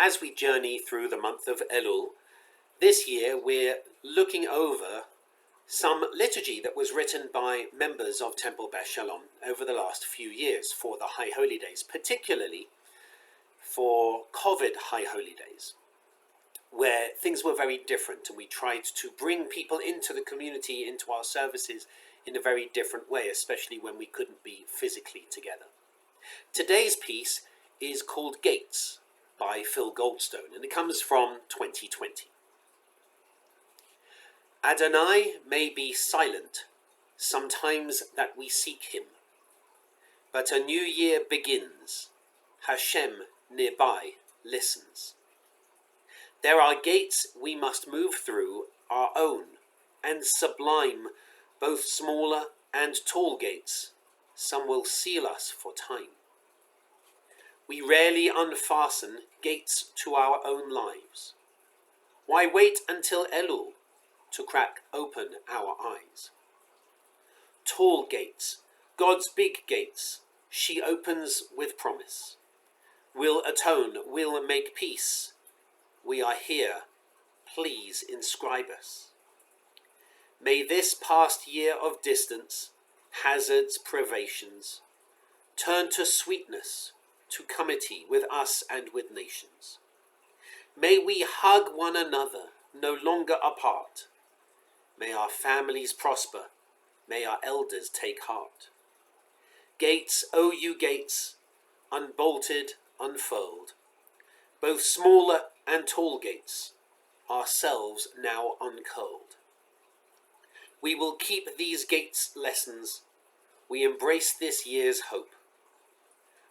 as we journey through the month of Elul, this year we're looking over some liturgy that was written by members of Temple Beth Shalom over the last few years for the High Holy Days, particularly for COVID High Holy Days, where things were very different and we tried to bring people into the community, into our services in a very different way, especially when we couldn't be physically together. Today's piece is called Gates by Phil Goldstone, and it comes from 2020. Adonai may be silent sometimes that we seek him, but a new year begins. Hashem nearby listens. There are gates we must move through, our own, and sublime, both smaller and tall gates. Some will seal us for time. We rarely unfasten gates to our own lives. Why wait until Elul to crack open our eyes? Tall gates, God's big gates, she opens with promise. We'll atone, we'll make peace. We are here, please inscribe us. May this past year of distance, hazards, privations, turn to sweetness, to comity with us and with nations. May we hug one another, no longer apart. May our families prosper, may our elders take heart. Gates, O you gates, unbolted, unfurled, both smaller and tall gates, ourselves now uncurled. We will keep these gates' lessons, we embrace this year's hope.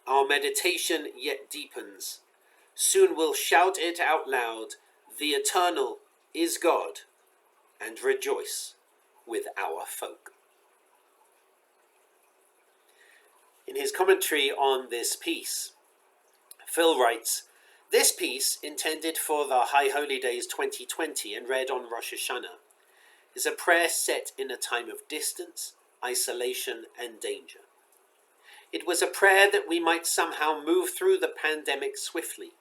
Our meditation yet deepens, soon we'll shout it out loud, the eternal is God, and rejoice with our folk. In his commentary on this piece, Phil writes, this piece, intended for the High Holy Days 2020 and read on Rosh Hashanah, is a prayer set in a time of distance, isolation, and danger. It was a prayer that we might somehow move through the pandemic swiftly.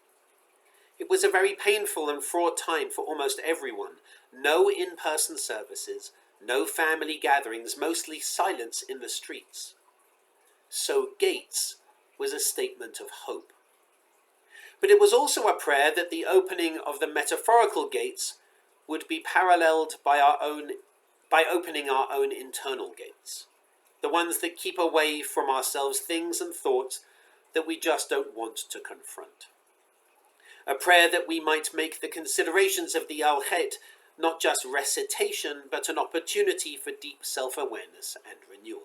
It was a very painful and fraught time for almost everyone. No in-person services, no family gatherings, mostly silence in the streets. So Gates was a statement of hope. But it was also a prayer that the opening of the metaphorical gates would be paralleled by opening our own internal gates, the ones that keep away from ourselves things and thoughts that we just don't want to confront. A prayer that we might make the considerations of the Al-Chet not just recitation, but an opportunity for deep self-awareness and renewal.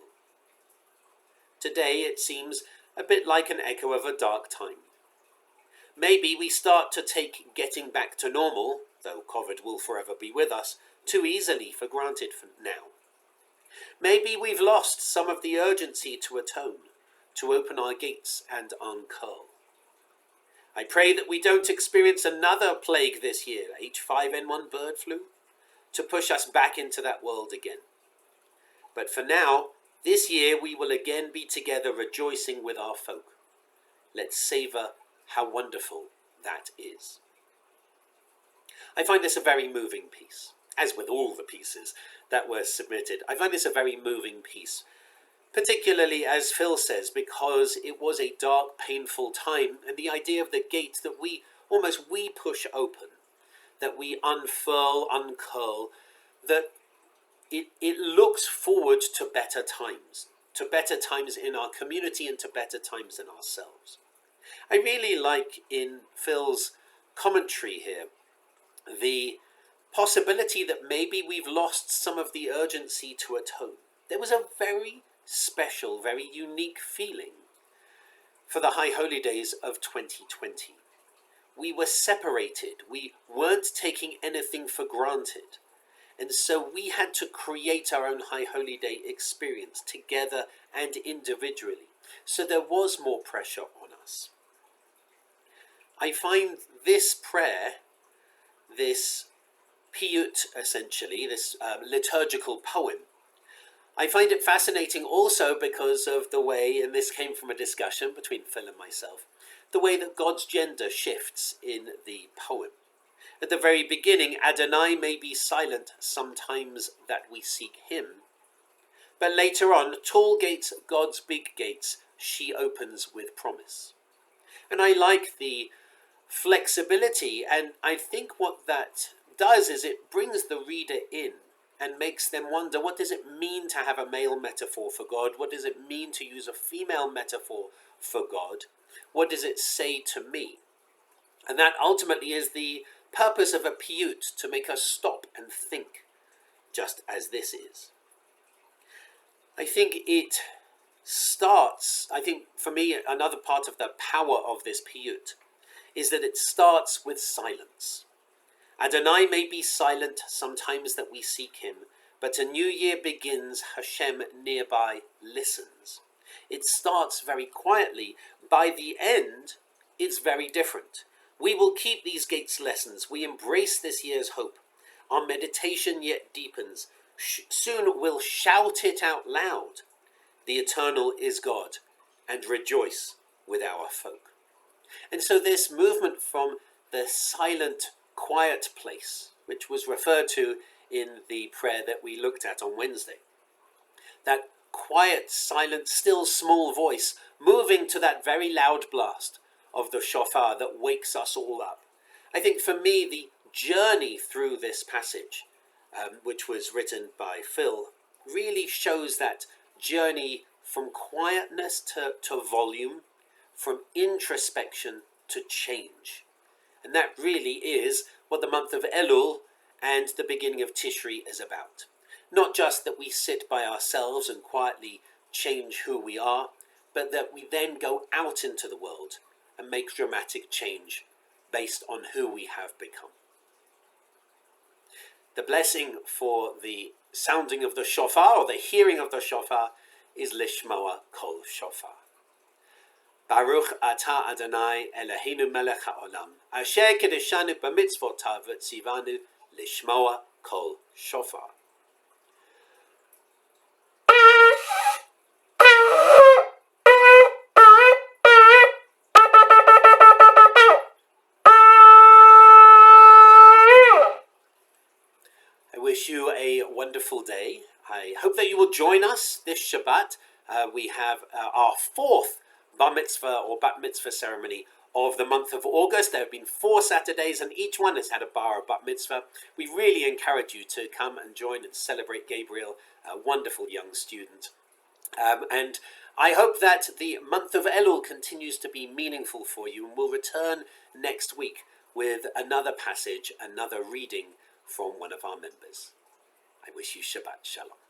Today it seems a bit like an echo of a dark time. Maybe we start to take getting back to normal, though COVID will forever be with us, too easily for granted for now. Maybe we've lost some of the urgency to atone, to open our gates and uncurl. I pray that we don't experience another plague this year, H5N1 bird flu, to push us back into that world again. But for now, this year we will again be together rejoicing with our folk. Let's savour how wonderful that is. I find this a very moving piece, as with all the pieces that were submitted. I find this a very moving piece, particularly, as Phil says, because it was a dark, painful time, and the idea of the gate that we push open, that we unfurl, uncurl, that it looks forward to better times in our community and to better times in ourselves. I really like in Phil's commentary here the possibility that maybe we've lost some of the urgency to atone. There was a very special, very unique feeling for the High Holy Days of 2020. We were separated, we weren't taking anything for granted, and so we had to create our own High Holy Day experience together and individually. So there was more pressure on us. I find this prayer, this piyyut essentially, this liturgical poem, I find it fascinating also because of the way, and this came from a discussion between Phil and myself, the way that God's gender shifts in the poem. At the very beginning, Adonai may be silent sometimes that we seek him. But later on, tall gates, God's big gates, she opens with promise. And I like the flexibility, and I think what that does is it brings the reader in and makes them wonder, what does it mean to have a male metaphor for God? What does it mean to use a female metaphor for God? What does it say to me? And that ultimately is the purpose of a piyyut, to make us stop and think, just as this is. I think it starts, for me, another part of the power of this piyyut is that it starts with silence. Adonai may be silent sometimes that we seek him, but a new year begins, Hashem nearby listens. It starts very quietly. By the end, it's very different. We will keep these gates lessons. We embrace this year's hope. Our meditation yet deepens. Soon we'll shout it out loud. The eternal is God, and rejoice with our folk. And so this movement from the silent, quiet place, which was referred to in the prayer that we looked at on Wednesday, that quiet, silent, still, small voice moving to that very loud blast of the shofar that wakes us all up. I think for me, the journey through this passage, which was written by Phil, really shows that journey from quietness to volume, from introspection to change. And that really is what the month of Elul and the beginning of Tishri is about. Not just that we sit by ourselves and quietly change who we are, but that we then go out into the world and make dramatic change based on who we have become. The blessing for the sounding of the shofar, or the hearing of the shofar, is Lishmoa Kol Shofar. Baruch Atah Adonai Eloheinu melech haolam, asher kedeshanu b'mitzvotav v'tzivanu lishmoa kol shofar. I wish you a wonderful day. I hope that you will join us this Shabbat. We have our fourth bar mitzvah or bat mitzvah ceremony of the month of August. There have been 4 Saturdays and each one has had a bar or bat mitzvah. We really encourage you to come and join and celebrate Gabriel, a wonderful young student. And I hope that the month of Elul continues to be meaningful for you, and we'll return next week with another passage, another reading from one of our members. I wish you Shabbat Shalom.